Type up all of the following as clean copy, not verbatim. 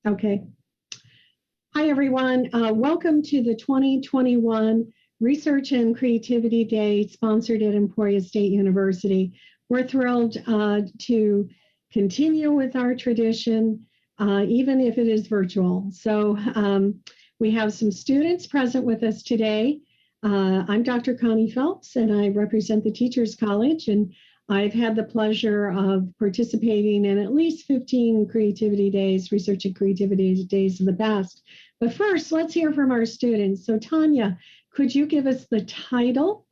Okay. Hi, everyone. Welcome to the 2021 Research and Creativity Day sponsored at Emporia State University. We're thrilled to continue with our tradition, even if it is virtual. So we have some students present with us today. I'm Dr. Connie Phelps, and I represent the Teachers College, and I've had the pleasure of participating in at least 15 creativity days, research and creativity days in the past. But first, let's hear from our students. So Tanya, could you give us the title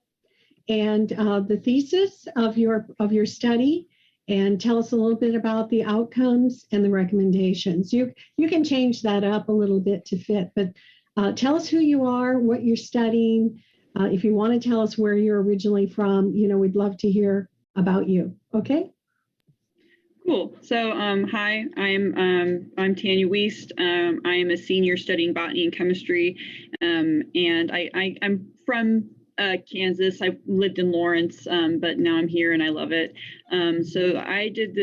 and the thesis of your study, and tell us a little bit about the outcomes and the recommendations? You can change that up a little bit to fit, but tell us who you are, what you're studying. If you want to tell us where you're originally from, we'd love to hear about you. Okay. Cool. So, hi, I'm Tanya Wiest. I am a senior studying botany and chemistry, and I'm from Kansas. I've lived in Lawrence, but now I'm here and I love it. So I did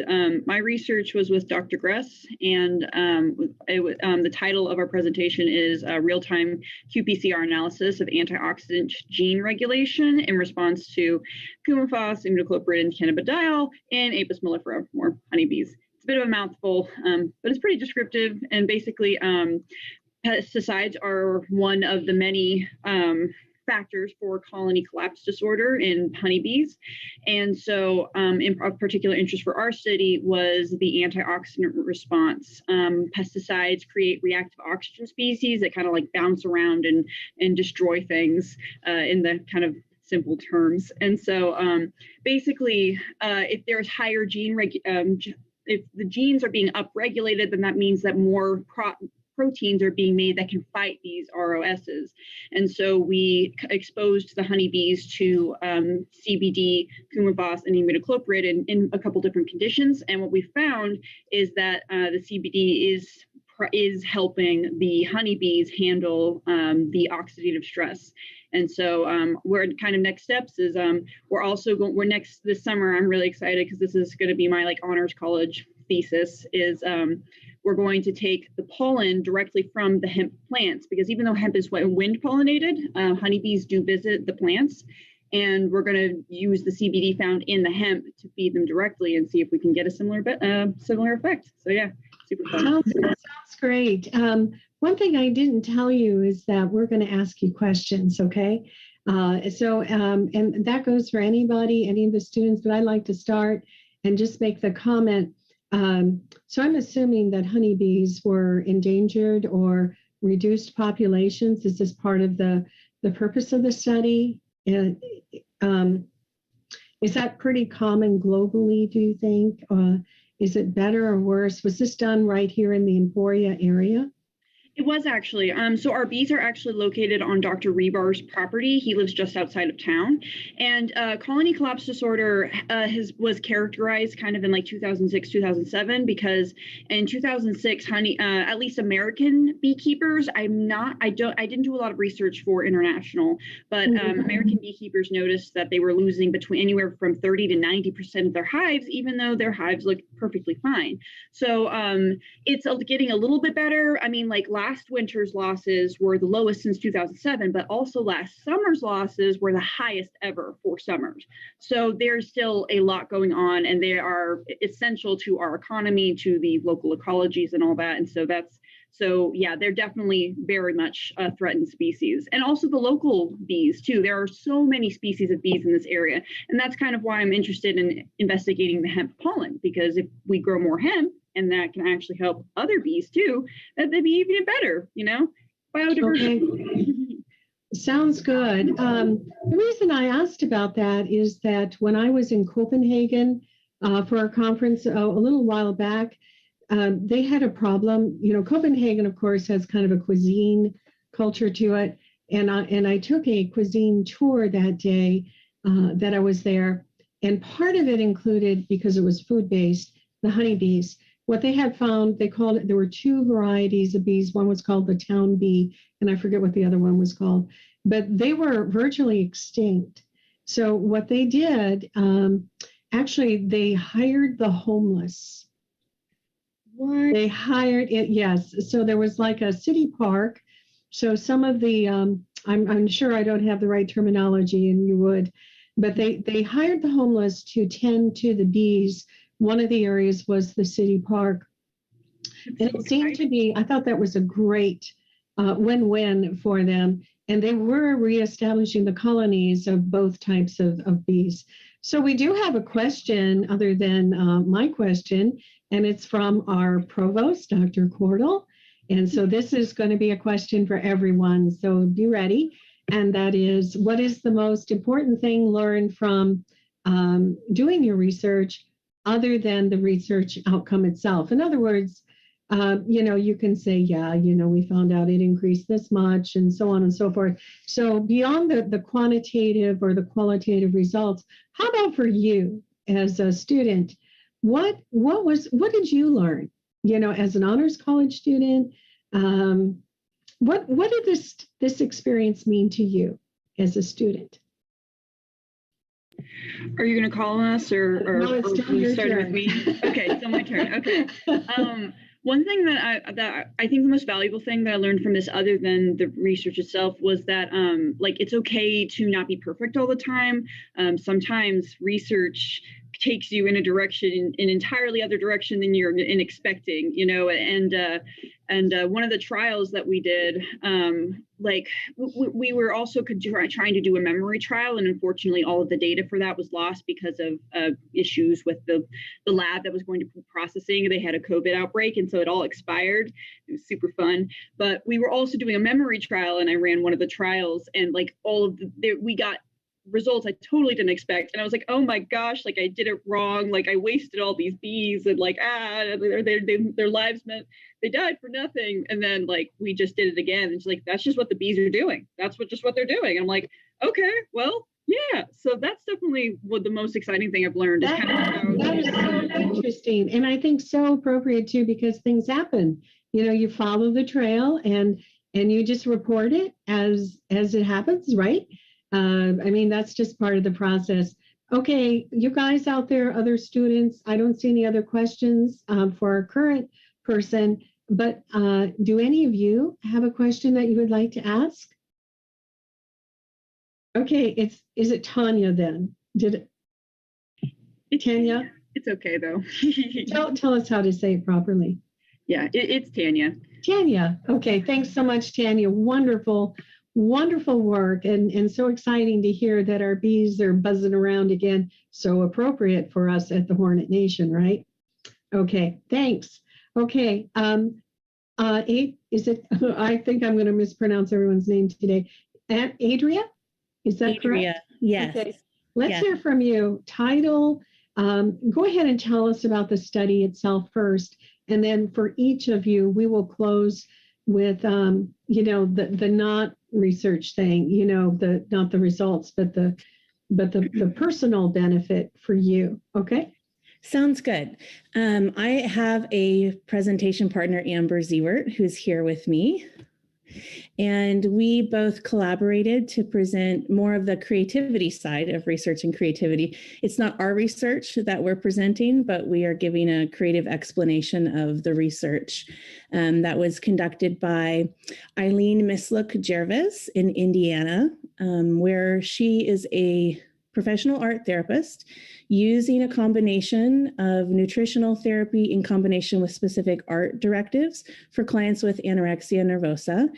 my research was with Dr. Gress, and the title of our presentation is Real-Time qPCR Analysis of Antioxidant Gene Regulation in Response to Coumaphos, Imidacloprid, and Cannabidiol in Apis mellifera, or honeybees. It's a bit of a mouthful, but it's pretty descriptive. And basically, pesticides are one of the many factors for colony collapse disorder in honeybees. And so of particular interest for our study was the antioxidant response. Pesticides create reactive oxygen species that kind of like bounce around and destroy things in the kind of simple terms. And so basically, if there's higher if the genes are being upregulated, then that means that more proteins are being made that can fight these ROSs. And so we exposed the honeybees to CBD, Coumaphos, and Imidacloprid in a couple different conditions. And what we found is that the CBD is helping the honeybees handle the oxidative stress. And so we're kind of next steps is we're next this summer. I'm really excited because this is going to be my honors college thesis is we're going to take the pollen directly from the hemp plants, because even though hemp is wind pollinated, honeybees do visit the plants, and we're going to use the CBD found in the hemp to feed them directly and see if we can get a similar effect. So yeah, super fun. Sounds great. One thing I didn't tell you is that we're going to ask you questions, okay? And that goes for anybody, any of the students, but I'd like to start and just make the comment. So I'm assuming that honeybees were endangered or reduced populations. Is this part of the purpose of the study? And is that pretty common globally, do you think? Is it better or worse? Was this done right here in the Emporia area? It was actually. So our bees are actually located on Dr. Rebar's property. He lives just outside of town. And colony collapse disorder was characterized kind of in 2006, 2007, because in 2006, at least American beekeepers, I didn't do a lot of research for international, but American beekeepers noticed that they were losing between anywhere from 30 to 90% of their hives, even though their hives look perfectly fine. So it's getting a little bit better. I mean, last winter's losses were the lowest since 2007, but also last summer's losses were the highest ever for summers. So there's still a lot going on, and they are essential to our economy, to the local ecologies and all that. And so yeah, they're definitely very much a threatened species. And also the local bees too. There are so many species of bees in this area. And that's kind of why I'm interested in investigating the hemp pollen, because if we grow more hemp, and that can actually help other bees too, that'd be even better, biodiversity. Okay. Sounds good. The reason I asked about that is that when I was in Copenhagen for a conference a little while back, they had a problem. Copenhagen, of course, has kind of a cuisine culture to it. And I took a cuisine tour that day that I was there. And part of it included, because it was food-based, the honeybees. What they had found, there were two varieties of bees. One was called the town bee, and I forget what the other one was called, but they were virtually extinct. So what they did, actually, they hired the homeless What? They hired it, yes. So there was like a city park. So some of the, I'm sure I don't have the right terminology, and you would, but they hired the homeless to tend to the bees. One of the areas was the city park. And it seemed to be, I thought that was a great win-win for them. And they were reestablishing the colonies of both types of bees. So we do have a question other than my question, and it's from our provost, Dr. Cordell. And so this is going to be a question for everyone. So be ready. And that is, what is the most important thing learned from doing your research other than the research outcome itself? In other words, you can say, yeah, we found out it increased this much and so on and so forth. So beyond the quantitative or the qualitative results, how about for you as a student? What did you learn, as an honors college student? What did this experience mean to you as a student? Are you going to call on us or No, it's still your turn. With me? Okay, it's my turn. Okay. One thing that I think the most valuable thing that I learned from this, other than the research itself, was that it's okay to not be perfect all the time. Sometimes research takes you in a direction, an entirely other direction than you're expecting, and one of the trials that we did, we were also trying to do a memory trial, and unfortunately all of the data for that was lost because of issues with the lab that was going to be processing. They had a COVID outbreak, and so it all expired. It was super fun, but we were also doing a memory trial, and I ran one of the trials, and we got results I totally didn't expect. And I was like, oh my gosh, I did it wrong. I wasted all these bees, and their lives meant they died for nothing. And then we just did it again. And she's like, that's just what the bees are doing. That's what they're doing. And I'm like, okay, well, yeah. So that's definitely what the most exciting thing I've learned is that is so interesting. And I think so appropriate too, because things happen. You follow the trail and you just report it as it happens, right? That's just part of the process. Okay, you guys out there, other students, I don't see any other questions for our current person, but do any of you have a question that you would like to ask? Okay, is it Tanya then? Tanya? It's okay though. Tell us how to say it properly. Yeah, it's Tanya. Tanya. Okay, thanks so much, Tanya. Wonderful work, and so exciting to hear that our bees are buzzing around again. So appropriate for us at the Hornet Nation, right? Okay, thanks. Okay, is it? I think I'm going to mispronounce everyone's name today. Adria, is that correct? Yes. Okay, let's hear from you. Title. Go ahead and tell us about the study itself first, and then for each of you, we will close with the not research thing, not the results, but the personal benefit for you. Okay. Sounds good. I have a presentation partner, Amber Zewert, who's here with me. And we both collaborated to present more of the creativity side of research and creativity. It's not our research that we're presenting, but we are giving a creative explanation of the research that was conducted by Eileen Mislook-Jervis in Indiana, where she is a professional art therapist using a combination of nutritional therapy in combination with specific art directives for clients with anorexia nervosa.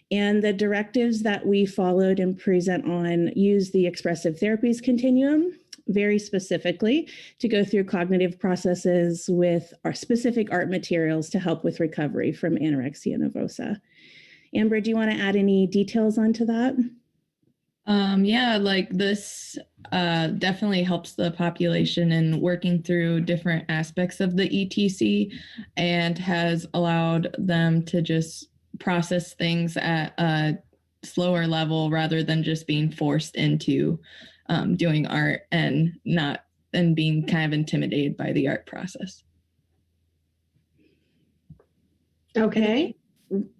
And the directives that we followed and present on use the expressive therapies continuum very specifically to go through cognitive processes with our specific art materials to help with recovery from anorexia nervosa. Amber, do you want to add any details onto that? This definitely helps the population in working through different aspects of the ETC and has allowed them to just process things at a slower level rather than just being forced into doing art and being kind of intimidated by the art process. Okay.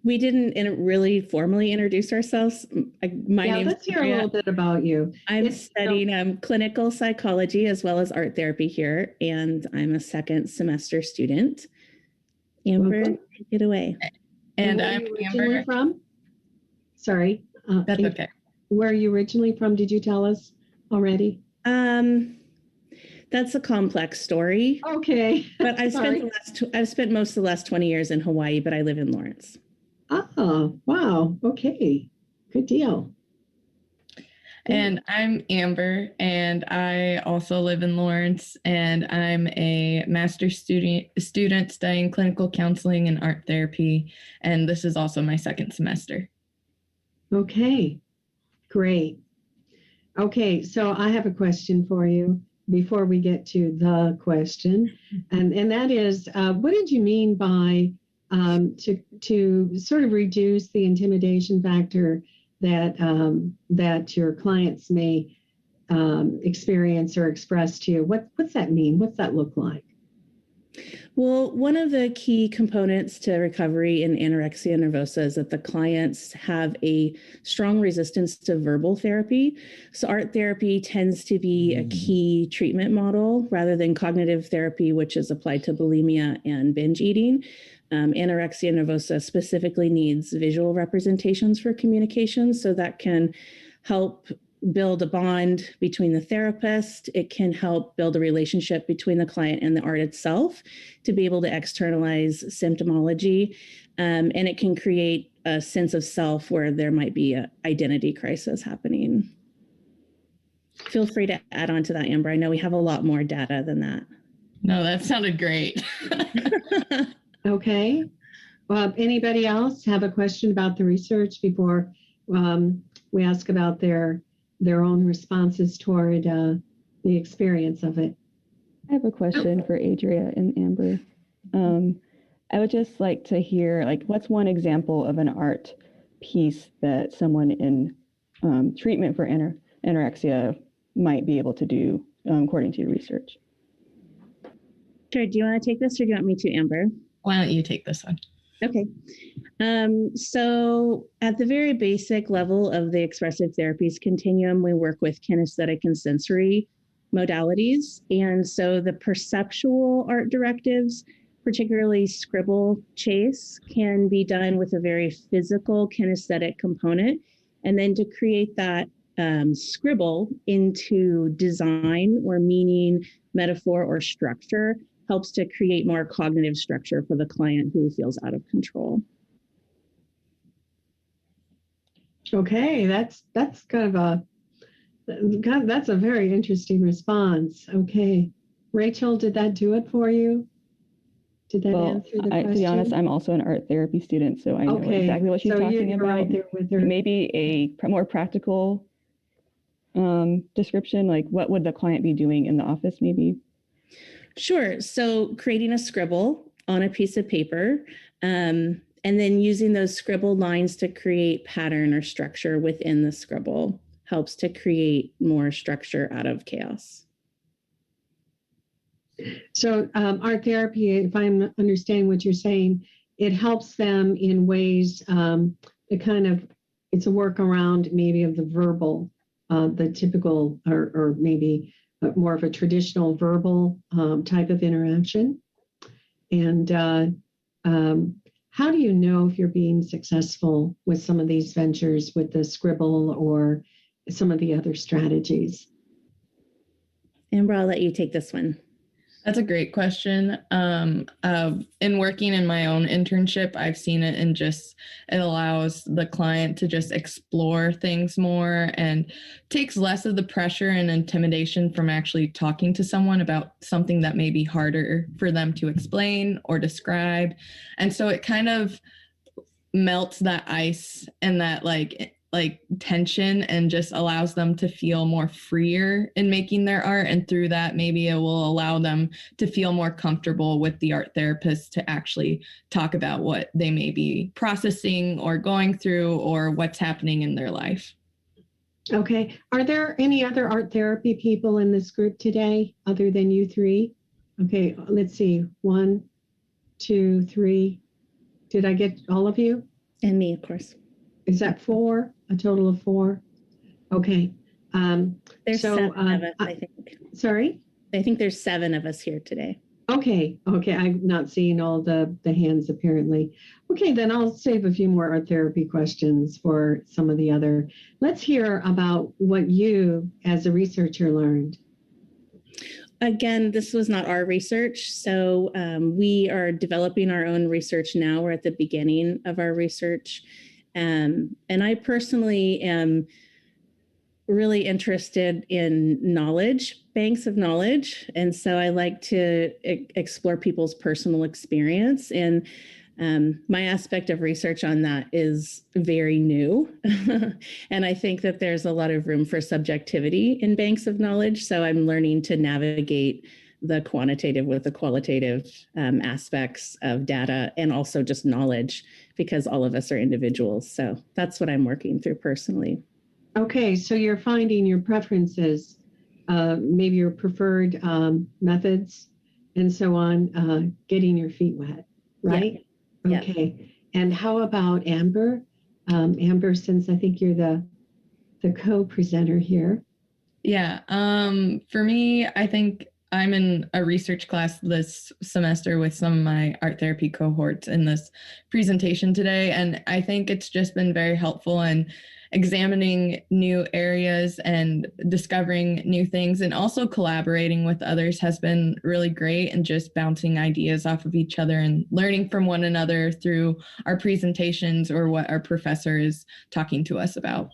We didn't really formally introduce ourselves. Let's hear a little bit about you. I'm studying clinical psychology as well as art therapy here, and I'm a second semester student. Amber, Welcome. take it away. And where I'm are you originally Amber. from? Sorry. That's okay. Where are you originally from? Did you tell us already? That's a complex story. Okay. But I've Sorry. spent most of the last 20 years in Hawaii, but I live in Lawrence. Oh, wow. Okay. Good deal. And I'm Amber, and I also live in Lawrence, and I'm a master's student studying clinical counseling and art therapy, and this is also my second semester. Okay. Great. Okay, so I have a question for you before we get to the question, and that is, what did you mean by to sort of reduce the intimidation factor that that your clients may experience or express to you? What's that mean? What's that look like? Well, one of the key components to recovery in anorexia nervosa is that the clients have a strong resistance to verbal therapy. So art therapy tends to be a key treatment model rather than cognitive therapy, which is applied to bulimia and binge eating. Anorexia nervosa specifically needs visual representations for communication, so that can help build a bond between the therapist. It can help build a relationship between the client and the art itself to be able to externalize symptomology. And it can create a sense of self where there might be an identity crisis happening. Feel free to add on to that, Amber. I know we have a lot more data than that. No, that sounded great. Okay. Anybody else have a question about the research before we ask about their own responses toward the experience of it? I have a question for Adria and Amber. I would just like to hear, like, what's one example of an art piece that someone in treatment for anorexia might be able to do, according to your research? Sure. Do you want to take this or do you want me to, Amber? Why don't you take this one? Okay. So at the very basic level of the expressive therapies continuum, we work with kinesthetic and sensory modalities. And so the perceptual art directives, particularly scribble chase, can be done with a very physical kinesthetic component. And then to create that scribble into design or meaning, metaphor, or structure helps to create more cognitive structure for the client who feels out of control. Okay, that's kind of that's a very interesting response. Okay, Rachel, did that do it for you? Did that answer the question? To be honest, I'm also an art therapy student, so I know exactly what she's talking about. Right there with her. Maybe a more practical description, like what would the client be doing in the office, maybe? Sure. So creating a scribble on a piece of paper, and then using those scribbled lines to create pattern or structure within the scribble helps to create more structure out of chaos. So art therapy, if I'm understanding what you're saying, it helps them in ways, it's a workaround maybe of the verbal, the typical, or maybe more of a traditional verbal type of interaction. And how do you know if you're being successful with some of these ventures with the scribble or some of the other strategies? Amber, I'll let you take this one. That's a great question. In working in my own internship, I've seen it in just, it allows the client to just explore things more and takes less of the pressure and intimidation from actually talking to someone about something that may be harder for them to explain or describe. And so it kind of melts that ice and that like tension and just allows them to feel more freer in making their art. And through that, maybe it will allow them to feel more comfortable with the art therapist to actually talk about what they may be processing or going through or what's happening in their life. Okay. Are there any other art therapy people in this group today other than you three? Okay, let's see. 1, 2, 3. Did I get all of you? And me, of course. Is that 4? A total of 4? Okay. There's 7 of us, I think. Sorry? I think there's 7 of us here today. Okay, I'm not seeing all the hands apparently. Okay, then I'll save a few more art therapy questions for some of the other. Let's hear about what you as a researcher learned. Again, this was not our research, so we are developing our own research now. We're at the beginning of our research. And I personally am really interested in knowledge, banks of knowledge. And so I like to explore people's personal experience. And my aspect of research on that is very new. And I think that there's a lot of room for subjectivity in banks of knowledge. So I'm learning to navigate the quantitative with the qualitative aspects of data and also just knowledge, because all of us are individuals. So that's what I'm working through personally. Okay, so you're finding your preferences, maybe your preferred methods and so on, getting your feet wet, right? Yeah. Okay, and how about Amber? Amber, since I think you're the co-presenter here. Yeah, for me, I think I'm in a research class this semester with some of my art therapy cohorts in this presentation today, and I think it's just been very helpful in examining new areas and discovering new things, and also collaborating with others has been really great, and just bouncing ideas off of each other and learning from one another through our presentations or what our professor is talking to us about.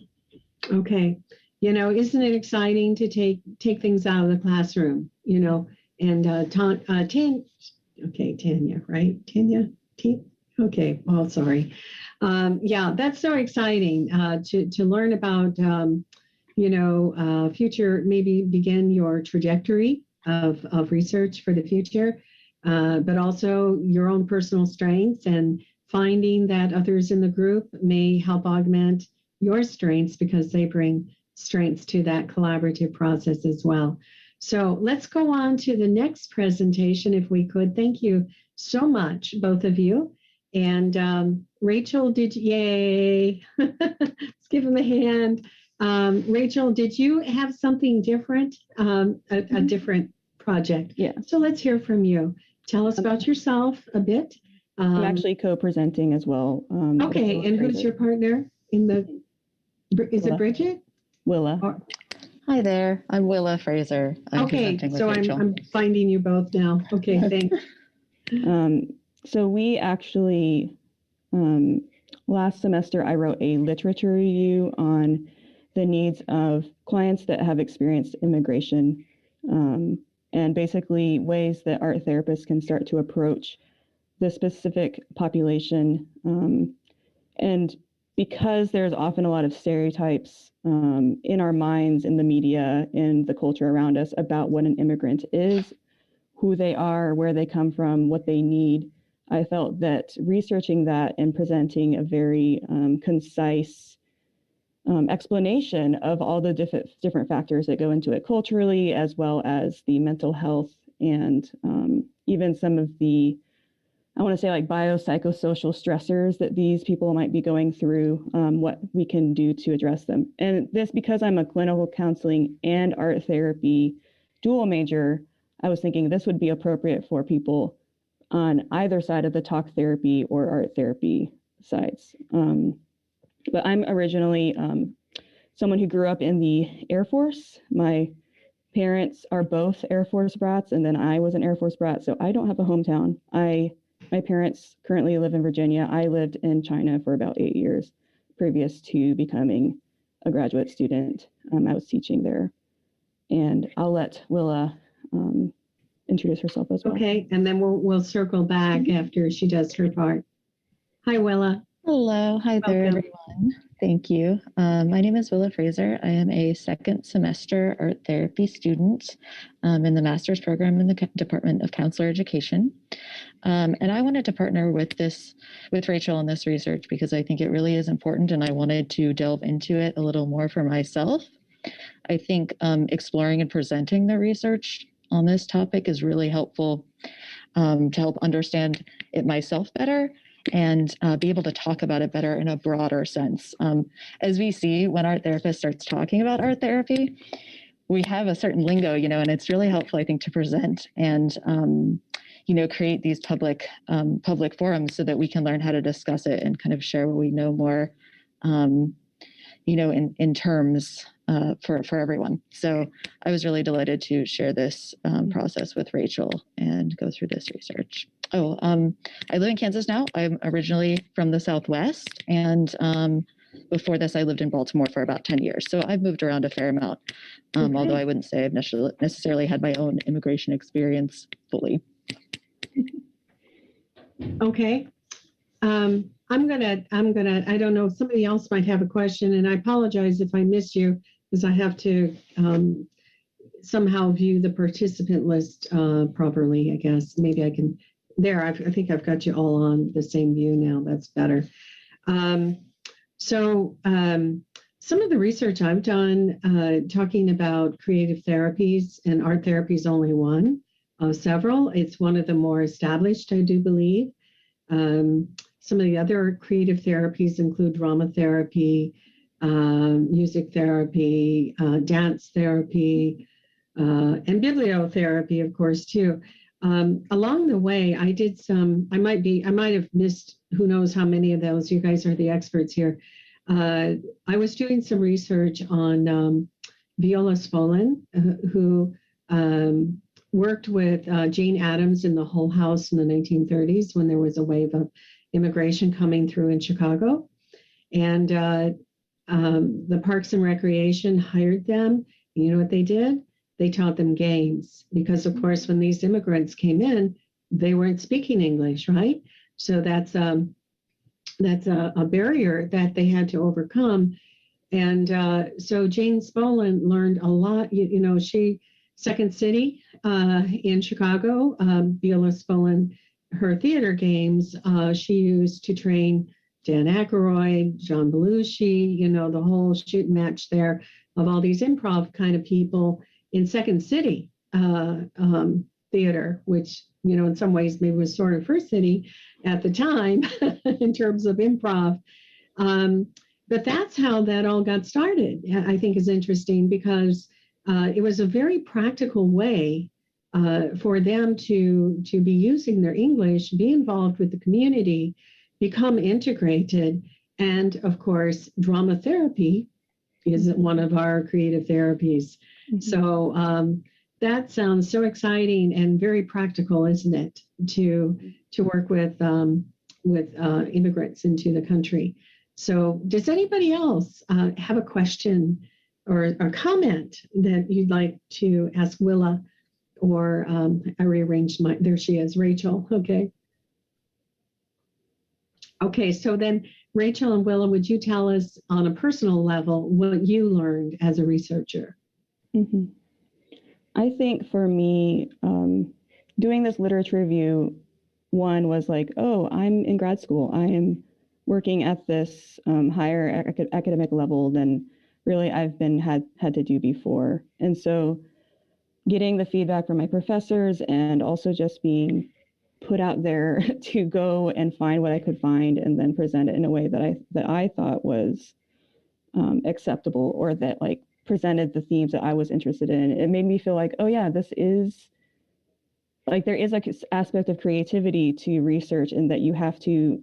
Okay. You know, isn't it exciting to take things out of the classroom, you know, and Tanya, right? Tanya? Okay, well, sorry. Yeah, that's so exciting to learn about, future, maybe begin your trajectory of research for the future, but also your own personal strengths, and finding that others in the group may help augment your strengths because they bring strengths to that collaborative process as well. So let's go on to the next presentation if we could. Thank you so much, both of you. And Rachel, yay, let's give him a hand. Rachel, did you have something different, a different project? Yeah. So let's hear from you. Tell us about yourself a bit. I'm actually co-presenting as well. Okay, and who's your partner in the, is it Bridget? Willa. Hi there, I'm Willa Fraser. I'm presenting with Rachel. I'm finding you both now. Okay, thanks. So we actually, last semester, I wrote a literature review on the needs of clients that have experienced immigration, and basically ways that art therapists can start to approach the specific population. And because there's often a lot of stereotypes in our minds, in the media, in the culture around us about what an immigrant is, who they are, where they come from, what they need, I felt that researching that and presenting a very concise explanation of all the different factors that go into it culturally, as well as the mental health and even some of the, I want to say, like biopsychosocial stressors that these people might be going through, what we can do to address them. And this, because I'm a clinical counseling and art therapy dual major, I was thinking this would be appropriate for people on either side of the talk therapy or art therapy sides. But I'm originally someone who grew up in the Air Force. My parents are both Air Force brats, and then I was an Air Force brat, so I don't have a hometown. My parents currently live in Virginia. I lived in China for about 8 years previous to becoming a graduate student. I was teaching there. And I'll let Willa introduce herself as well. Okay, and then we'll circle back after she does her part. Hi, Willa. Hello, hi there, Welcome. everyone. Thank you. My name is Willa Fraser. I am a second semester art therapy student in the master's program in the Department of Counselor Education. And I wanted to partner with Rachel on this research because I think it really is important, and I wanted to delve into it a little more for myself. I think exploring and presenting the research on this topic is really helpful to help understand it myself better and be able to talk about it better in a broader sense. As we see when art therapist starts talking about art therapy, we have a certain lingo, and it's really helpful, I think, to present and create these public forums so that we can learn how to discuss it and kind of share what we know more, in terms for everyone. So I was really delighted to share this process with Rachel and go through this research. I live in Kansas now. I'm originally from the Southwest, and before this, I lived in Baltimore for about 10 years. So I've moved around a fair amount, although I wouldn't say I've necessarily had my own immigration experience fully. Okay. I'm gonna, I don't know, somebody else might have a question, and I apologize if I miss you, because I have to somehow view the participant list properly, I guess. Maybe I can, I think I've got you all on the same view now. That's better. Some of the research I've done talking about creative therapies, and art therapy is only one of several. It's one of the more established, I do believe. Some of the other creative therapies include drama therapy, music therapy, dance therapy, and bibliotherapy, of course, too. Along the way, I did I might have missed who knows how many of those. You guys are the experts here. I was doing some research on Willa Fraser, who worked with Jane Addams in the Hull House in the 1930s when there was a wave of immigration coming through in Chicago. And the Parks and Recreation hired them. You know what they did? They taught them games, because of course, when these immigrants came in, they weren't speaking English, right? So that's a barrier that they had to overcome. And so Jane Spolin learned a lot. Second City in Chicago, Willa Spolin, her theater games, she used to train Dan Aykroyd, John Belushi, the whole shoot match there of all these improv kind of people in Second City theater, which, in some ways maybe was sort of First City at the time in terms of improv. But that's how that all got started, I think is interesting, because it was a very practical way for them to be using their English, be involved with the community, become integrated. And of course, drama therapy is one of our creative therapies. Mm-hmm. So that sounds so exciting and very practical, isn't it, to work with immigrants into the country. So does anybody else have a question or a comment that you'd like to ask Willa? Or I rearranged there she is, Rachel. Okay, so then Rachel and Willa, would you tell us on a personal level what you learned as a researcher? Mm-hmm. I think for me, doing this literature review, one was like, oh, I'm in grad school. I am working at this higher academic level than really I've had to do before. And so getting the feedback from my professors and also just being put out there to go and find what I could find and then present it in a way that I thought was acceptable, or that like presented the themes that I was interested in. It made me feel like, oh yeah, this is like, there is like an aspect of creativity to research, and that you have to,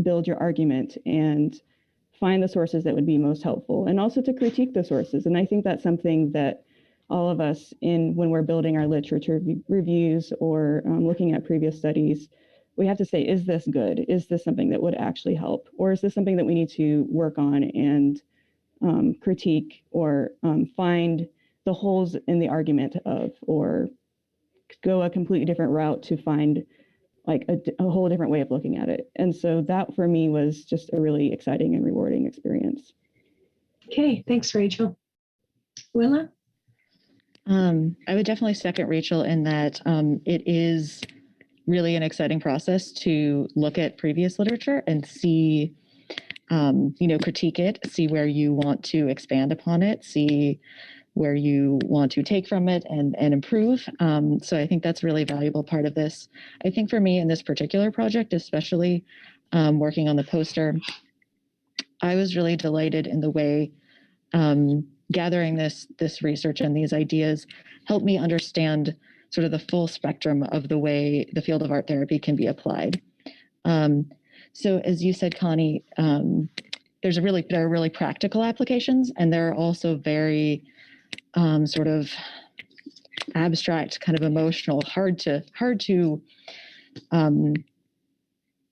build your argument and find the sources that would be most helpful, and also to critique the sources. And I think that's something that all of us when we're building our literature reviews or looking at previous studies, we have to say, is this good? Is this something that would actually help? Or is this something that we need to work on and critique, or find the holes in the argument of, or go a completely different route to find like a whole different way of looking at it. And so that for me was just a really exciting and rewarding experience. Okay, thanks, Rachel. Willa? I would definitely second Rachel in that it is really an exciting process to look at previous literature and see, critique it, see where you want to expand upon it, see where you want to take from it and improve. So I think that's a really valuable part of this. I think for me in this particular project, especially working on the poster, I was really delighted in the way gathering this research and these ideas helped me understand sort of the full spectrum of the way the field of art therapy can be applied. So as you said, Connie, there are really practical applications, and there are also very sort of abstract, kind of emotional, hard to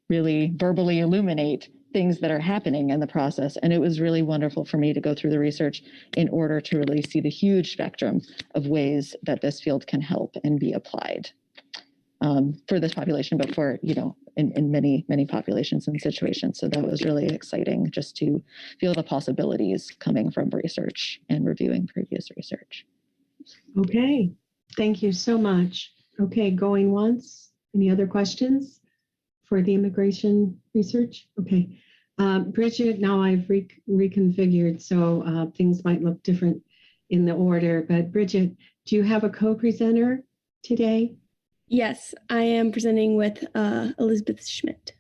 really verbally illuminate things that are happening in the process. And it was really wonderful for me to go through the research in order to really see the huge spectrum of ways that this field can help and be applied for this population, but for, in many, many populations and situations. So that was really exciting just to feel the possibilities coming from research and reviewing previous research. Okay, thank you so much. Okay, going once. Any other questions for the immigration research? Okay, Bridget, now I've reconfigured, so things might look different in the order, but Bridget, do you have a co-presenter today? Yes, I am presenting with Elizabeth Schmidt.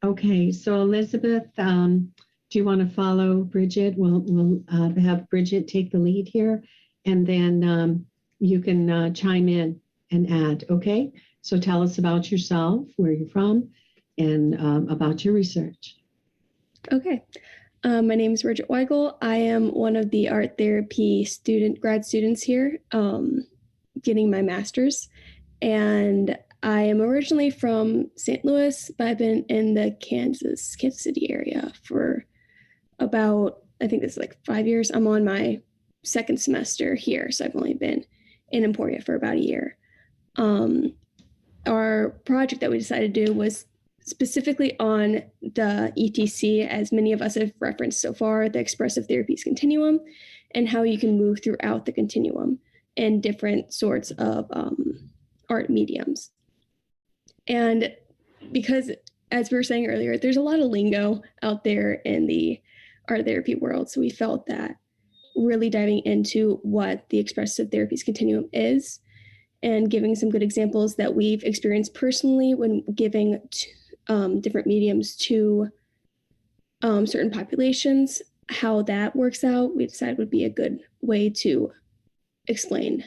Okay, so Elizabeth, do you want to follow Bridget? We'll have Bridget take the lead here, and then you can chime in and add, okay? So tell us about yourself, where you're from, and about your research. Okay, my name is Bridget Weigel. I am one of the art therapy grad students here, getting my master's. And I am originally from St. Louis, but I've been in the Kansas City area for about, I think this is like 5 years. I'm on my second semester here, so I've only been in Emporia for about a year. Our project that we decided to do was specifically on the ETC, as many of us have referenced so far, the expressive therapies continuum, and how you can move throughout the continuum in different sorts of art mediums. And because, as we were saying earlier, there's a lot of lingo out there in the art therapy world, so we felt that really diving into what the expressive therapies continuum is and giving some good examples that we've experienced personally when giving different mediums to certain populations, how that works out, we decided would be a good way to explain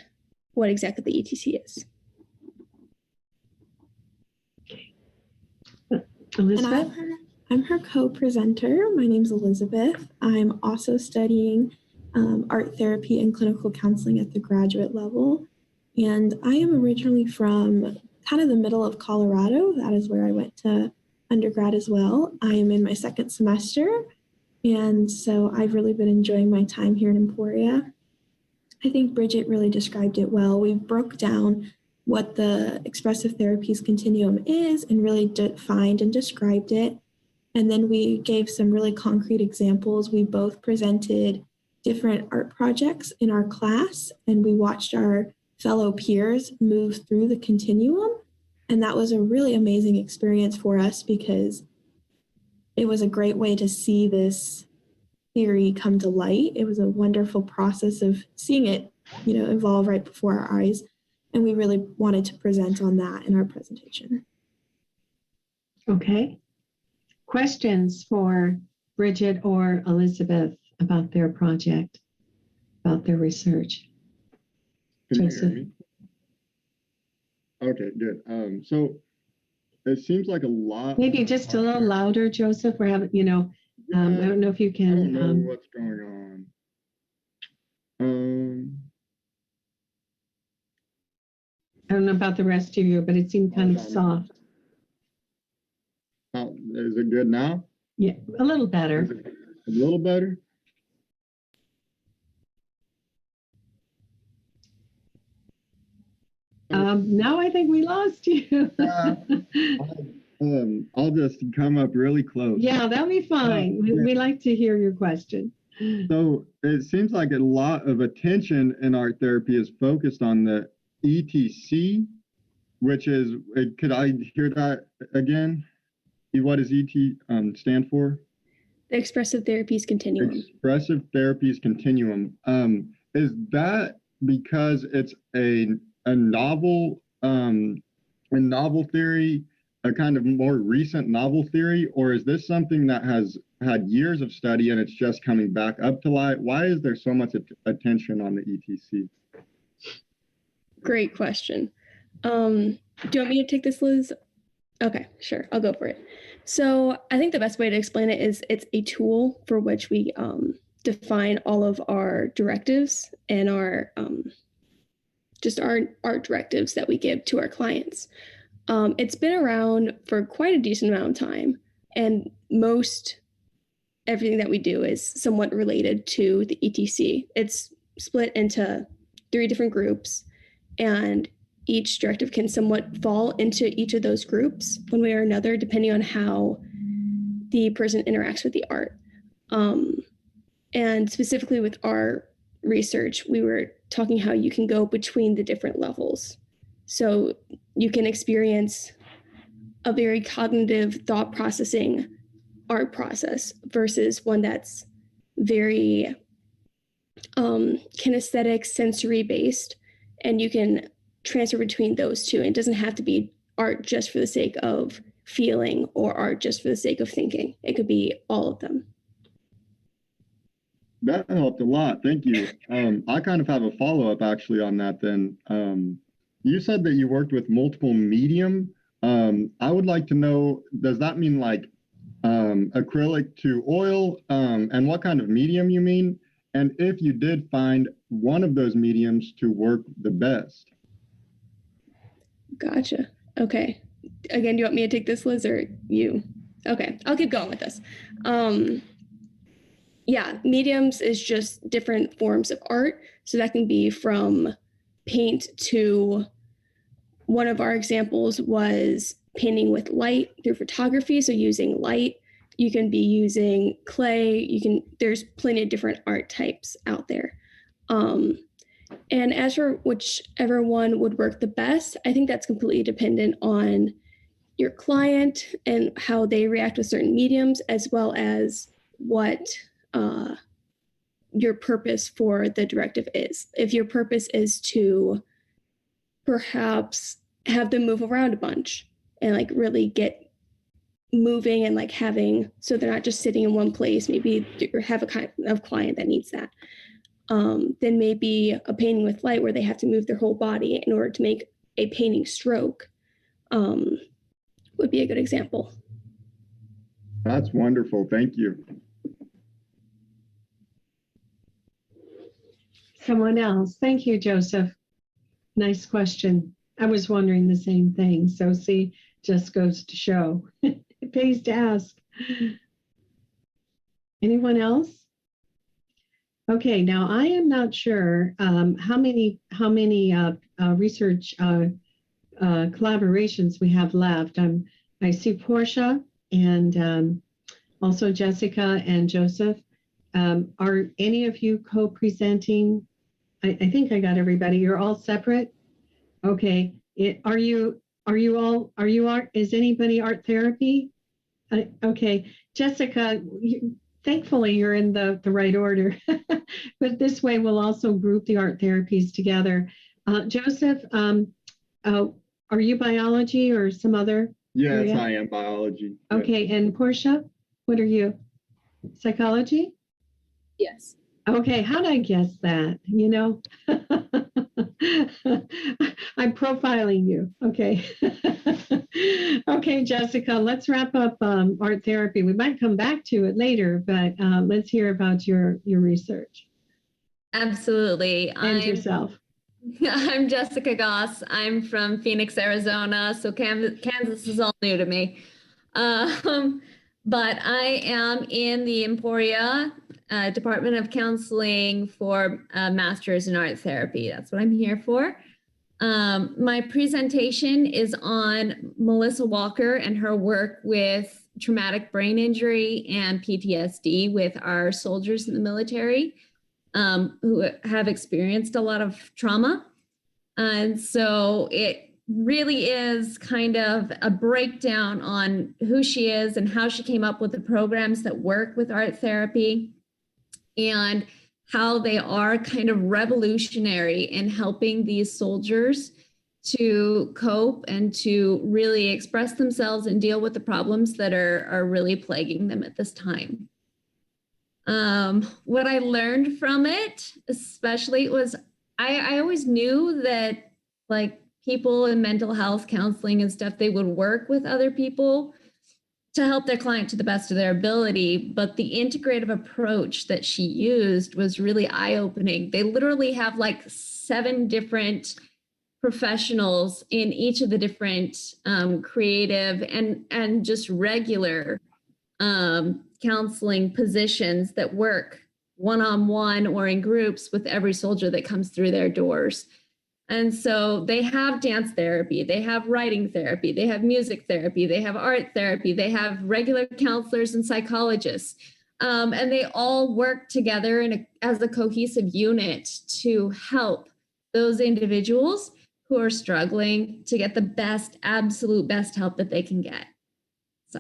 what exactly the ETC is. Elizabeth? And I'm her co-presenter. My name's Elizabeth. I'm also studying art therapy and clinical counseling at the graduate level. And I am originally from kind of the middle of Colorado. That is where I went to undergrad as well. I am in my second semester. And so I've really been enjoying my time here in Emporia. I think Bridget really described it well. We broke down what the expressive therapies continuum is and really defined and described it. And then we gave some really concrete examples. We both presented different art projects in our class, and we watched our fellow peers move through the continuum. And that was a really amazing experience for us because it was a great way to see this theory come to light. It was a wonderful process of seeing it, evolve right before our eyes. And we really wanted to present on that in our presentation. Okay. Questions for Bridget or Elizabeth about their project, about their research? Can Joseph? you hear me? Okay, good. So it seems like a lot. Maybe just a little louder, Joseph. We're having, I don't know if you can. I don't know what's going on. I don't know about the rest of you, but it seemed kind of soft. Is it good now? Yeah, a little better. A little better? Now I think we lost you. I'll just come up really close. Yeah, that'll be fine. We like to hear your question. So it seems like a lot of attention in art therapy is focused on the ETC, which is, could I hear that again? What does ET stand for? The expressive therapies continuum. Expressive therapies continuum. Is that because it's a novel theory, a kind of more recent novel theory, or is this something that has had years of study and it's just coming back up to light? Why is there so much attention on the ETC? Great question. Do you want me to take this, Liz? Okay, sure. I'll go for it. So I think the best way to explain it is it's a tool for which we define all of our directives and our just our art directives that we give to our clients. It's been around for quite a decent amount of time, and most everything that we do is somewhat related to the ETC. It's split into 3 different groups, and each directive can somewhat fall into each of those groups one way or another, depending on how the person interacts with the art. And specifically with our research, we were talking how you can go between the different levels. So you can experience a very cognitive thought processing art process versus one that's very kinesthetic, sensory based, and you can transfer between those two. It doesn't have to be art just for the sake of feeling or art just for the sake of thinking. It could be all of them. That helped a lot. Thank you. I kind of have a follow-up actually on that then. You said that you worked with multiple medium. I would like to know, does that mean like acrylic to oil, and what kind of medium you mean? And if you did find one of those mediums to work the best? Gotcha. Okay. Again, do you want me to take this, Liz, or you? Okay, I'll keep going with this. Yeah, mediums is just different forms of art. So that can be from paint to, one of our examples was painting with light through photography. So using light, you can be using clay, there's plenty of different art types out there. And as for whichever one would work the best, I think that's completely dependent on your client and how they react with certain mediums, as well as what your purpose for the directive is. If your purpose is to perhaps have them move around a bunch and like really get moving and like having, so they're not just sitting in one place, maybe you have a kind of client that needs that. Then maybe a painting with light where they have to move their whole body in order to make a painting stroke would be a good example. That's wonderful. Thank you. Someone else. Thank you, Joseph. Nice question. I was wondering the same thing. So see, just goes to show. It pays to ask. Anyone else? Okay, now I am not sure how many research collaborations we have left. I see Portia and also Jessica and Joseph. Are any of you co-presenting? I think I got everybody. You're all separate? Okay. Is anybody art therapy? Okay. Jessica, thankfully you're in the right order. But this way we'll also group the art therapies together. Joseph, are you biology or some other? Yes, area? I am biology. Okay. And Portia, what are you? Psychology? Yes. Okay, how'd I guess that? You know, I'm profiling you. Okay. Okay, Jessica, let's wrap up art therapy. We might come back to it later, but let's hear about your research. Absolutely. And yourself. I'm Jessica Goss. I'm from Phoenix, Arizona. So Kansas is all new to me. But I am in the Emporia Department of Counseling for Master's in Art Therapy. That's what I'm here for. My presentation is on Melissa Walker and her work with traumatic brain injury and PTSD with our soldiers in the military who have experienced a lot of trauma. And so it really is kind of a breakdown on who she is and how she came up with the programs that work with art therapy and how they are kind of revolutionary in helping these soldiers to cope and to really express themselves and deal with the problems that are really plaguing them at this time. What I learned from it, especially, was I always knew that like people in mental health counseling and stuff, they would work with other people to help their client to the best of their ability. But the integrative approach that she used was really eye-opening. They literally have like 7 different professionals in each of the different creative and just regular counseling positions that work one-on-one or in groups with every soldier that comes through their doors. And so they have dance therapy, they have writing therapy, they have music therapy, they have art therapy, they have regular counselors and psychologists. And they all work together as a cohesive unit to help those individuals who are struggling to get the best, absolute best help that they can get. So.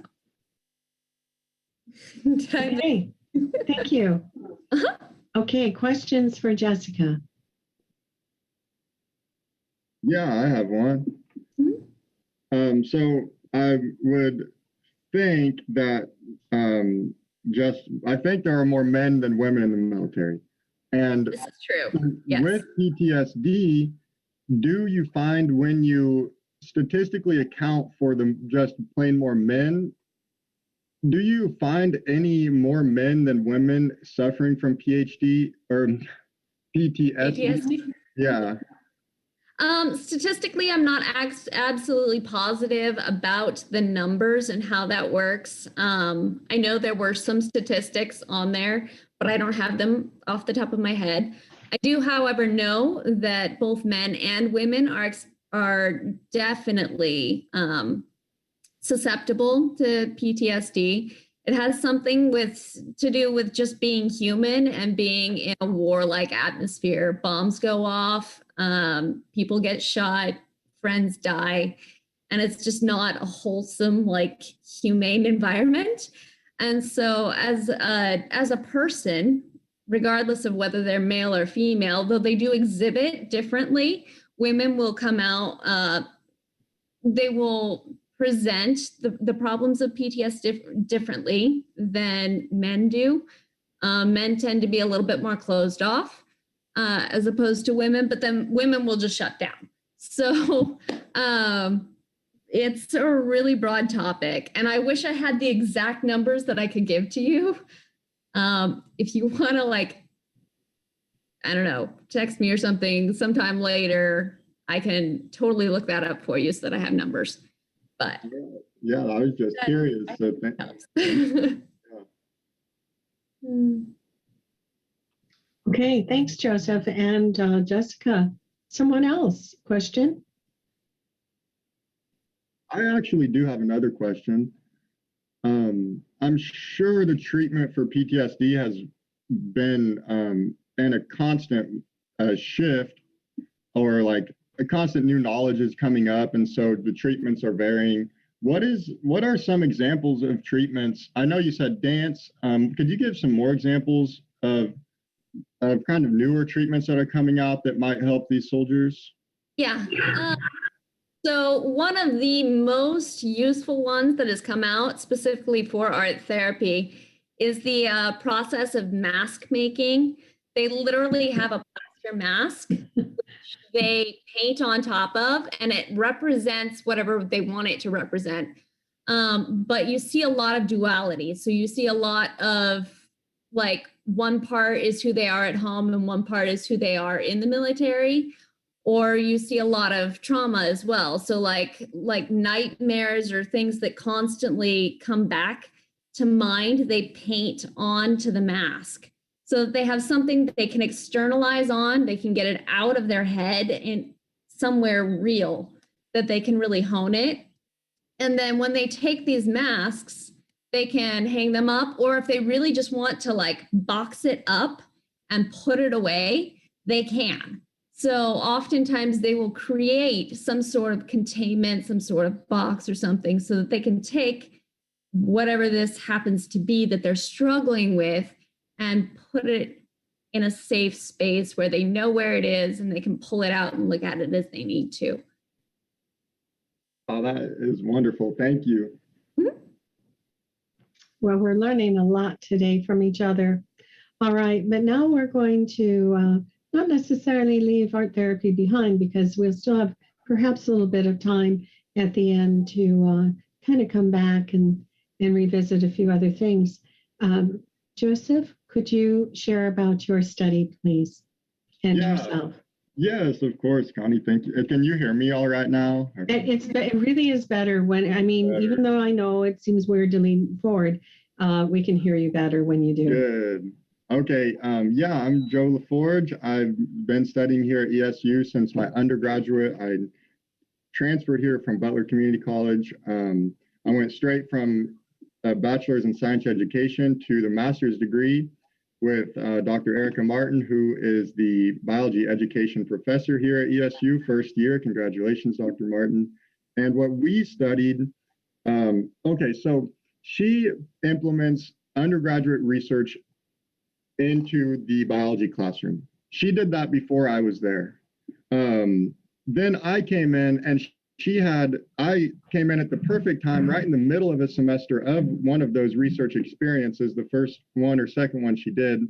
Okay, thank you. Uh-huh. Okay, questions for Jessica? Yeah, I have one. Mm-hmm. So I would think that I think there are more men than women in the military. And this is true. Yes. With PTSD, do you find when you statistically account for them just plain more men, do you find any more men than women suffering from PTSD or PTSD? Yeah. Statistically, I'm not absolutely positive about the numbers and how that works. I know there were some statistics on there, but I don't have them off the top of my head. I do, however, know that both men and women are definitely susceptible to PTSD. It has something to do with just being human and being in a war-like atmosphere. Bombs go off, people get shot, friends die, and it's just not a wholesome, like, humane environment. And so as a person, regardless of whether they're male or female, though they do exhibit differently, women will come out, they will present the problems of PTSD differently than men do. Men tend to be a little bit more closed off as opposed to women, but then women will just shut down. So it's a really broad topic, and I wish I had the exact numbers that I could give to you. If you want to, like, I don't know, text me or something sometime later, I can totally look that up for you so that I have numbers. But yeah, I was just curious. So Okay, thanks, Joseph and Jessica. Someone else? Question? I actually do have another question. I'm sure the treatment for PTSD has been in a constant shift, or like a constant new knowledge is coming up, and so the treatments are varying. What are some examples of treatments? I know you said dance. Could you give some more examples of kind of newer treatments that are coming out that might help these soldiers? Yeah. So one of the most useful ones that has come out specifically for art therapy is the process of mask making. They literally have a plaster mask which they paint on top of, and it represents whatever they want it to represent. But you see a lot of duality. So you see a lot of, like, one part is who they are at home and one part is who they are in the military. Or you see a lot of trauma as well. So like nightmares or things that constantly come back to mind, they paint onto the mask. So that they have something that they can externalize on, they can get it out of their head and somewhere real that they can really hone it. And then when they take these masks, they can hang them up, or if they really just want to, like, box it up and put it away, they can. So oftentimes they will create some sort of containment, some sort of box or something, so that they can take whatever this happens to be that they're struggling with and put it in a safe space where they know where it is and they can pull it out and look at it as they need to. Oh, that is wonderful. Thank you. Mm-hmm. Well, we're learning a lot today from each other. All right, but now we're going to not necessarily leave art therapy behind, because we'll still have perhaps a little bit of time at the end to kind of come back and revisit a few other things. Joseph, could you share about your study, please, and yourself? Yes, of course, Connie. Thank you. Can you hear me all right now? It really is better when, even though I know it seems weird to lean forward, we can hear you better when you do. Good. Okay. Yeah, I'm Joe LaForge. I've been studying here at ESU since my undergraduate. I transferred here from Butler Community College. I went straight from a bachelor's in science education to the master's degree with Dr. Erica Martin, who is the biology education professor here at ESU, first year. Congratulations, Dr. Martin. And what we studied, so she implements undergraduate research into the biology classroom. She did that before I was there. Then I came in, and I came in at the perfect time, right in the middle of a semester of one of those research experiences, the first one or second one she did.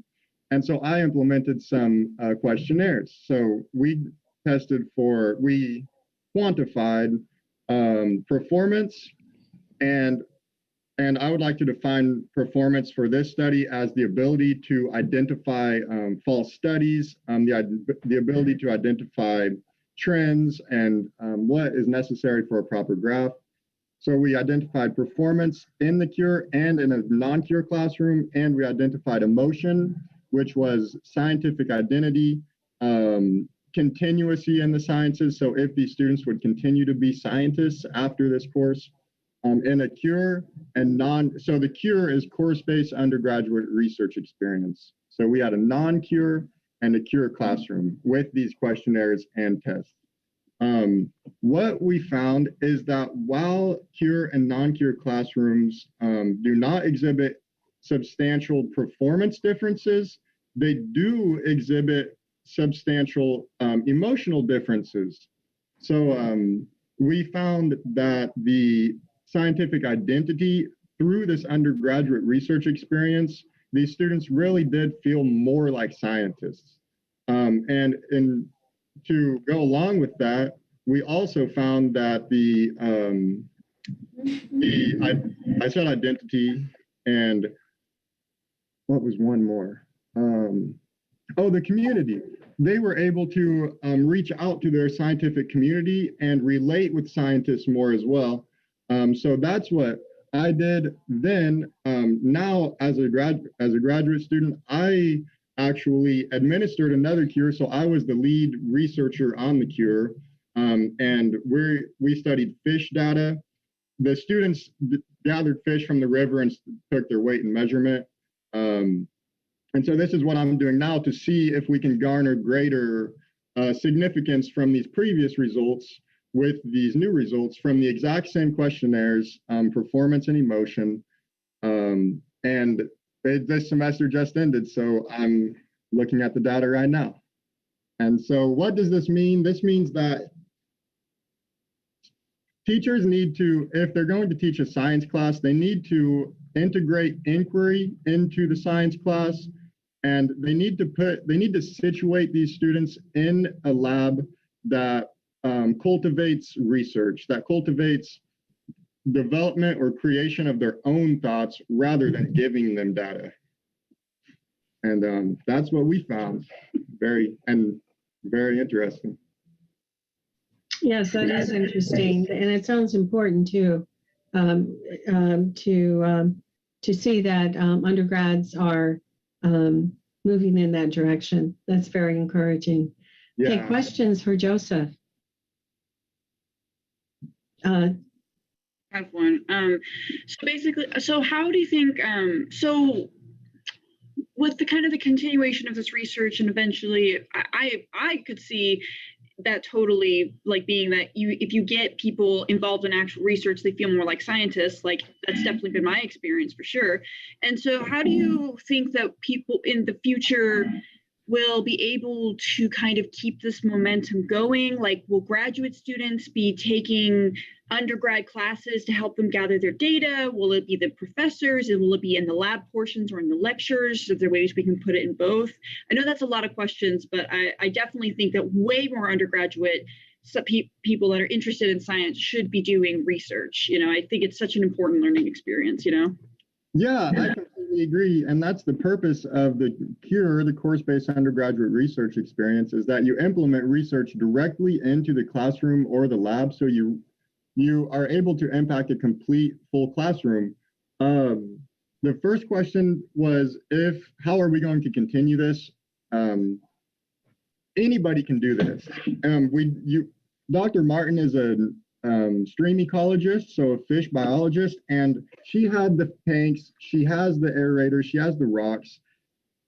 And so I implemented some questionnaires. So we quantified performance, and I would like to define performance for this study as the ability to identify false studies, the ability to identify trends, and what is necessary for a proper graph. So we identified performance in the cure and in a non-cure classroom, and we identified emotion, which was scientific identity, continuity in the sciences. So if these students would continue to be scientists after this course, in a cure and so the cure is course-based undergraduate research experience. So we had a non-cure and a cure classroom with these questionnaires and tests. What we found is that while cure and non-cure classrooms do not exhibit substantial performance differences, they do exhibit substantial emotional differences. So we found that the scientific identity through this undergraduate research experience, these students really did feel more like scientists. And to go along with that, we also found that I said identity, and what was one more? The community. They were able to reach out to their scientific community and relate with scientists more as well. So that's what I did then. Now, as a graduate student, I actually administered another cure. So I was the lead researcher on the cure, and we studied fish data. The students gathered fish from the river and took their weight and measurement. And so this is what I'm doing now to see if we can garner greater significance from these previous results with these new results from the exact same questionnaires, performance and emotion. And this semester just ended, so I'm looking at the data right now. And so what does this mean? This means that teachers need to, if they're going to teach a science class, they need to integrate inquiry into the science class, and they need to situate these students in a lab that cultivates research, that cultivates development or creation of their own thoughts rather than giving them data. And that's what we found. Very interesting. Yes, that is interesting, and it sounds important too, to see that undergrads are moving in that direction. That's very encouraging. Yeah. Okay, questions for Joseph? I have one. So how do you think, so with the kind of the continuation of this research, and eventually I could see that totally, like, being that if you get people involved in actual research, they feel more like scientists. Like, that's definitely been my experience for sure. And so how do you think that people in the future will be able to kind of keep this momentum going? Like, will graduate students be taking undergrad classes to help them gather their data? Will it be the professors? Will it be in the lab portions or in the lectures? Is there ways we can put it in both? I know that's a lot of questions, but I definitely think that way more undergraduate people that are interested in science should be doing research. I think it's such an important learning experience, Yeah, I completely agree. And that's the purpose of the CURE, the course-based undergraduate research experience, is that you implement research directly into the classroom or the lab, so you are able to impact a complete full classroom. The first question was, how are we going to continue this? Anybody can do this. Dr. Martin is a stream ecologist, so a fish biologist, and she had the tanks, she has the aerators, she has the rocks.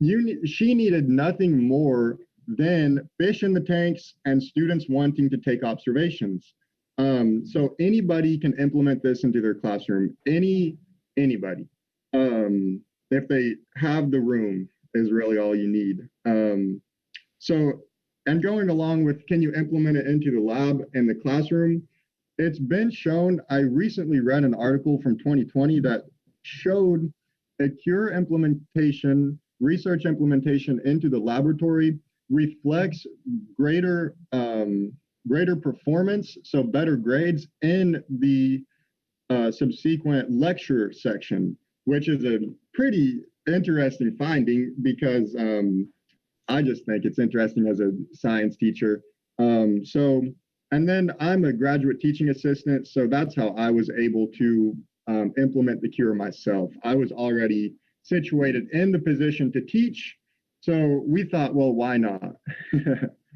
She needed nothing more than fish in the tanks and students wanting to take observations. So anybody can implement this into their classroom. Anybody. If they have the room is really all you need. And going along with, can you implement it into the lab and the classroom? It's been shown, I recently read an article from 2020 that showed a CURE implementation, research implementation into the laboratory reflects greater performance, so better grades in the subsequent lecture section, which is a pretty interesting finding because I just think it's interesting as a science teacher. And then I'm a graduate teaching assistant, so that's how I was able to implement the CURE myself. I was already situated in the position to teach, so we thought, well, why not?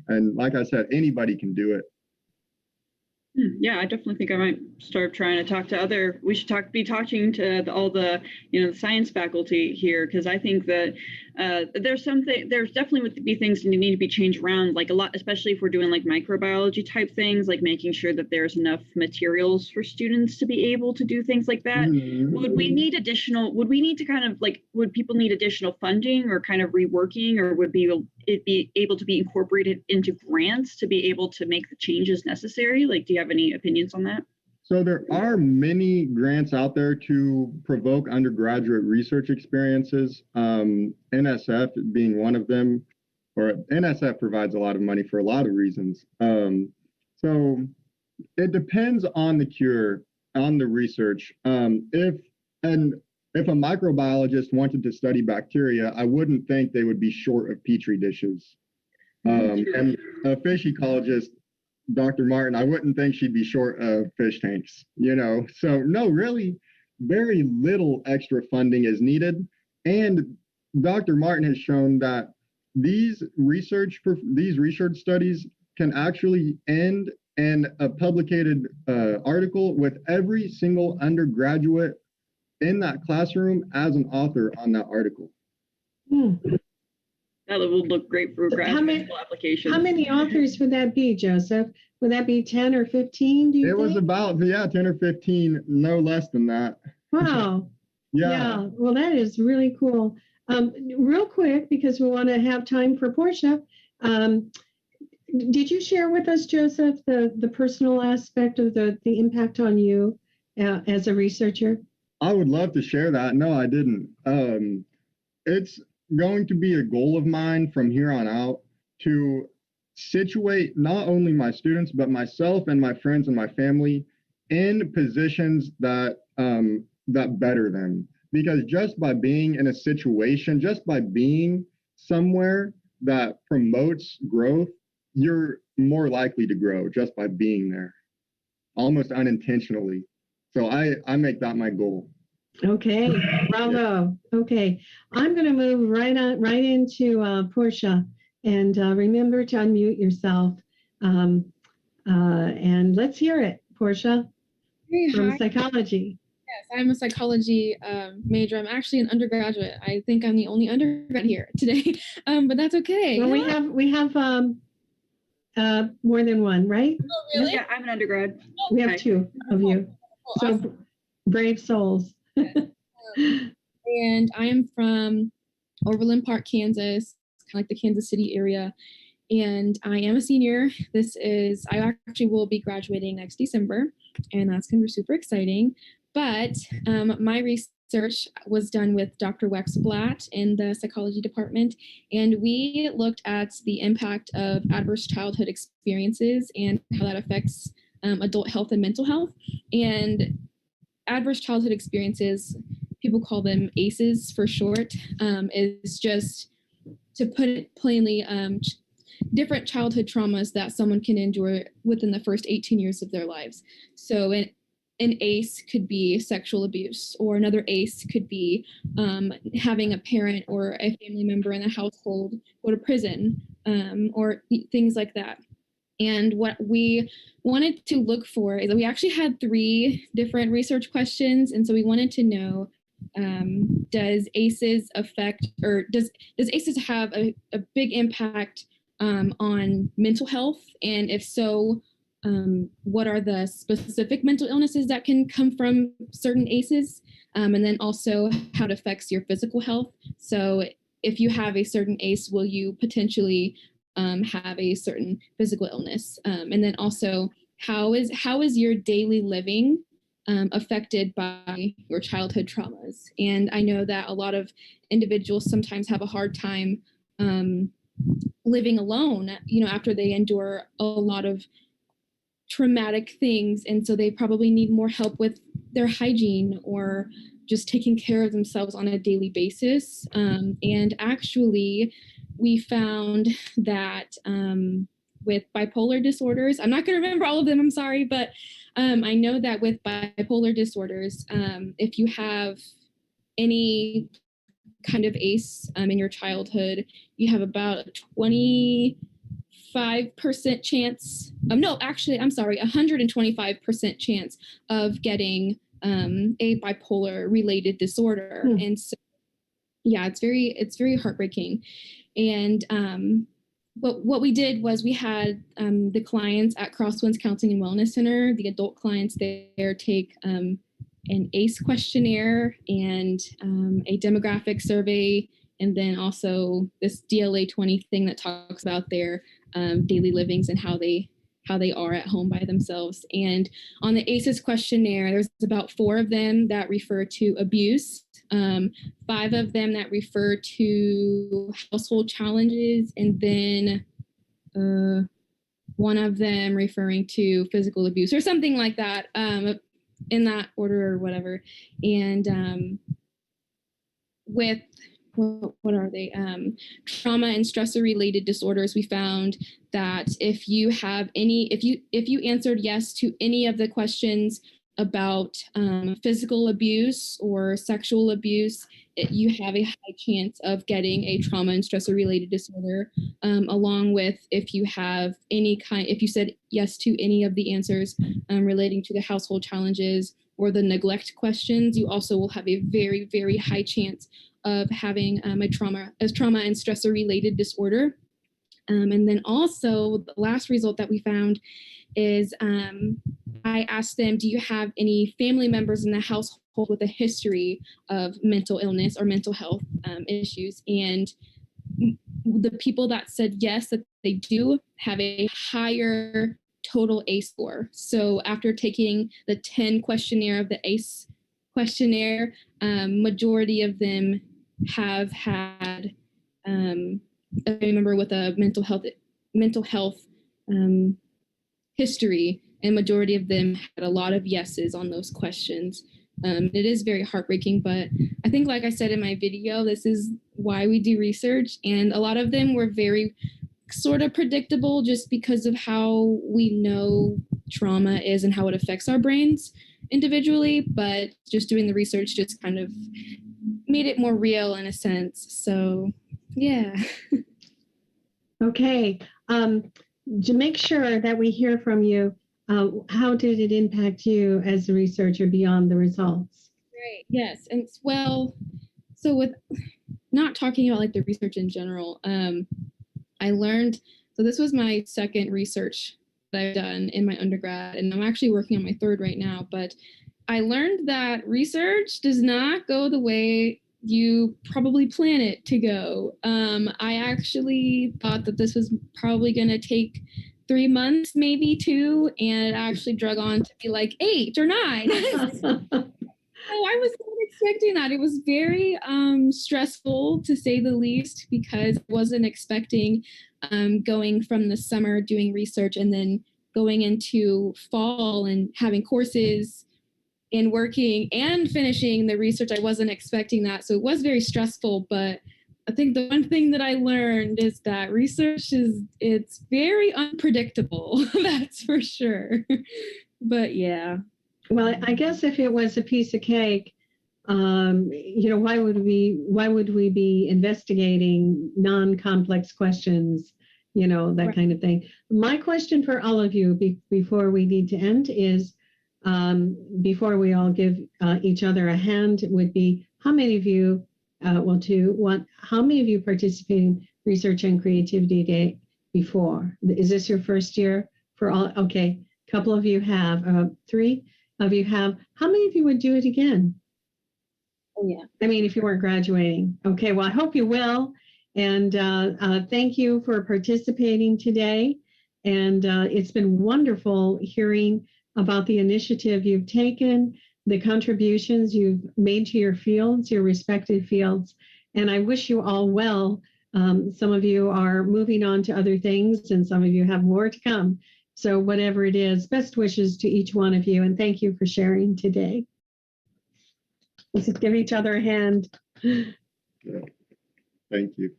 And like I said, anybody can do it. Yeah, I definitely think I might start trying to talk to we should be talking to all the, the science faculty here, because I think that there's definitely would be things that need to be changed around, like a lot, especially if we're doing like microbiology type things, like making sure that there's enough materials for students to be able to do things like that. Mm-hmm. Would we need to kind of like, would people need additional funding or kind of reworking, or would it be able to be incorporated into grants to be able to make the changes necessary? Like, do you have any opinions on that? So there are many grants out there to provoke undergraduate research experiences, NSF being one of them, or NSF provides a lot of money for a lot of reasons. So it depends on the CURE, on the research. If a microbiologist wanted to study bacteria, I wouldn't think they would be short of petri dishes. And a fish ecologist, Dr. Martin, I wouldn't think she'd be short of fish tanks, So no, really, very little extra funding is needed. And Dr. Martin has shown that these research studies can actually end in a publicated article with every single undergraduate in that classroom as an author on that article. That will look great for graduate school applications. How many authors would that be, Joseph? Would that be 10 or 15, do you think? It was about, 10 or 15, no less than that. Wow. Yeah. Well, that is really cool. Real quick, because we want to have time for Portia. Did you share with us, Joseph, the personal aspect of the impact on you as a researcher? I would love to share that. No, I didn't. It's going to be a goal of mine from here on out to situate not only my students, but myself and my friends and my family in positions that better them. Because just by being in a situation, just by being somewhere that promotes growth, you're more likely to grow just by being there, almost unintentionally. So I make that my goal. Okay, bravo. Okay, I'm going to move right into Portia, and remember to unmute yourself. And let's hear it, Portia, from psychology. Yes, I'm a psychology major. I'm actually an undergraduate. I think I'm the only undergrad here today, but that's okay. Well, we have more than one, right? Oh, really? Yeah, I'm an undergrad. We have two of you. So brave souls. And I am from Overland Park, Kansas. like the Kansas City area. And I am a senior. I actually will be graduating next December, and that's going to be super exciting. But my research was done with Dr. Wexblatt in the psychology department, and we looked at the impact of adverse childhood experiences and how that affects adult health and mental health. And adverse childhood experiences, people call them ACEs for short, is just, to put it plainly, different childhood traumas that someone can endure within the first 18 years of their lives. So an ACE could be sexual abuse, or another ACE could be having a parent or a family member in the household go to prison, or things like that. And what we wanted to look for is that we actually had 3 different research questions. And so we wanted to know, does ACEs affect, or does ACEs have a big impact on mental health? And if so, what are the specific mental illnesses that can come from certain ACEs? And then also how it affects your physical health. So if you have a certain ACE, will you potentially have a certain physical illness? And then also, how is your daily living affected by your childhood traumas? And I know that a lot of individuals sometimes have a hard time living alone, after they endure a lot of traumatic things. And so they probably need more help with their hygiene or just taking care of themselves on a daily basis. And actually, we found that with bipolar disorders, I'm not going to remember all of them, I'm sorry, but I know that with bipolar disorders, if you have any kind of ACE in your childhood, you have about a 25% chance, no, actually, I'm sorry, 125% chance of getting a bipolar related disorder. And so, yeah, it's very heartbreaking. And what we did was we had the clients at Crosswinds Counseling and Wellness Center, the adult clients there, take an ACE questionnaire and a demographic survey, and then also this DLA 20 thing that talks about their daily livings and how they are at home by themselves. And on the ACEs questionnaire, there's about 4 of them that refer to abuse, 5 of them that refer to household challenges, and then 1 of them referring to physical abuse or something like that, in that order or whatever. And with what are they? Trauma and stressor related disorders, we found that if you answered yes to any of the questions about physical abuse or sexual abuse, you have a high chance of getting a trauma and stressor related disorder, along with if you said yes to any of the answers relating to the household challenges or the neglect questions, you also will have a very, very high chance of having a trauma and stressor related disorder. And then also the last result that we found is I asked them, do you have any family members in the household with a history of mental illness or mental health issues? And the people that said yes, that they do, have a higher total ACE score. So after taking the 10 questionnaire of the ACE questionnaire, majority of them have had a family member with a mental health history, and majority of them had a lot of yeses on those questions. It is very heartbreaking, but I think, like I said in my video, this is why we do research, and a lot of them were very sort of predictable just because of how we know trauma is and how it affects our brains individually, but just doing the research just kind of made it more real in a sense. So yeah. Okay. To make sure that we hear from you, how did it impact you as a researcher beyond the results? Right. Yes. And well, so with not talking about like the research in general, I learned, so this was my second research that I've done in my undergrad, and I'm actually working on my third right now, but I learned that research does not go the way you probably plan it to go. I actually thought that this was probably going to take 3 months, maybe 2, and it actually drug on to be like 8 or 9. Oh, I was not expecting that. It was very stressful, to say the least, because I wasn't expecting going from the summer doing research and then going into fall and having courses and working and finishing the research. I wasn't expecting that. So it was very stressful, but I think the one thing that I learned is that research it's very unpredictable. That's for sure. But yeah. Well, I guess if it was a piece of cake, why would we be investigating non-complex questions, that Right. kind of thing. My question for all of you before we need to end is, before we all give each other a hand, would be how many of you, how many of you participated in Research and Creativity Day before? Is this your first year for all? Okay, a couple of you have, 3 of you have. How many of you would do it again? Oh, yeah. I mean, if you weren't graduating. Okay, well, I hope you will. And thank you for participating today. And it's been wonderful hearing about the initiative you've taken, the contributions you've made to your fields, your respective fields. And I wish you all well. Some of you are moving on to other things, and some of you have more to come. So whatever it is, best wishes to each one of you. And thank you for sharing today. Let's just give each other a hand. Thank you.